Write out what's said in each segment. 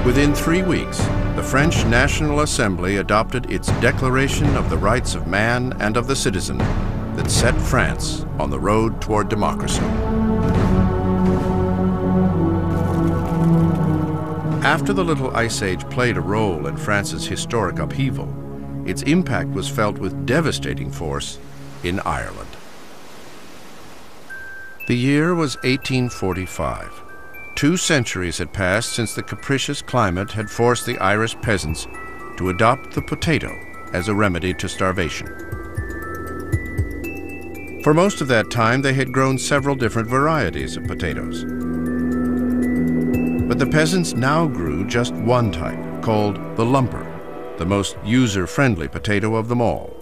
Within 3 weeks, the French National Assembly adopted its Declaration of the Rights of Man and of the Citizen that set France on the road toward democracy. After the Little Ice Age played a role in France's historic upheaval, its impact was felt with devastating force in Ireland. The year was 1845. 2 centuries had passed since the capricious climate had forced the Irish peasants to adopt the potato as a remedy to starvation. For most of that time, they had grown several different varieties of potatoes. But the peasants now grew just one type, called the lumper, the most user-friendly potato of them all.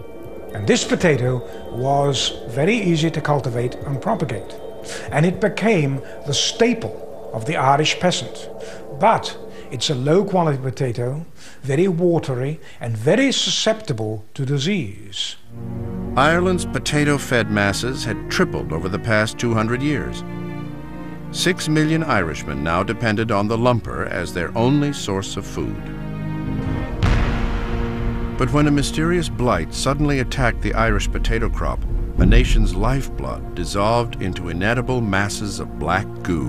And this potato was very easy to cultivate and propagate, and it became the staple of the Irish peasant. But it's a low-quality potato, very watery and very susceptible to disease. Ireland's potato-fed masses had tripled over the past 200 years. 6 million Irishmen now depended on the lumper as their only source of food. But when a mysterious blight suddenly attacked the Irish potato crop, a nation's lifeblood dissolved into inedible masses of black goo.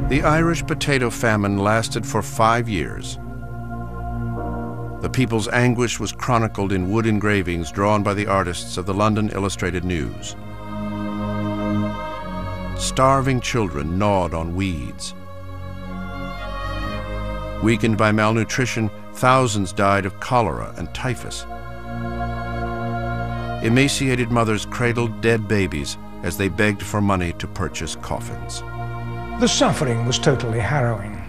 The Irish potato famine lasted for 5 years. The people's anguish was chronicled in wood engravings drawn by the artists of the London Illustrated News. Starving children gnawed on weeds. Weakened by malnutrition, thousands died of cholera and typhus. Emaciated mothers cradled dead babies as they begged for money to purchase coffins. The suffering was totally harrowing.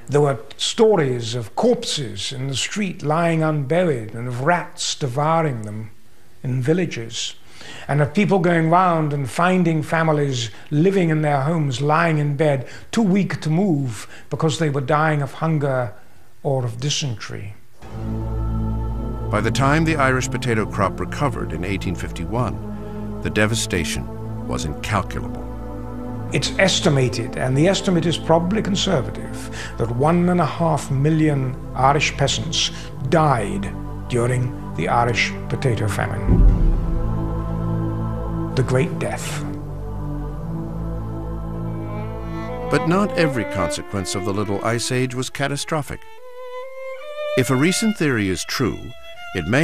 There were stories of corpses in the street lying unburied and of rats devouring them in villages, and of people going round and finding families living in their homes lying in bed too weak to move because they were dying of hunger or of dysentery. By the time the Irish potato crop recovered in 1851, the devastation was incalculable. It's estimated, and the estimate is probably conservative, that 1.5 million Irish peasants died during the Irish potato famine. The Great Death. But not every consequence of the Little Ice Age was catastrophic. If a recent theory is true, it may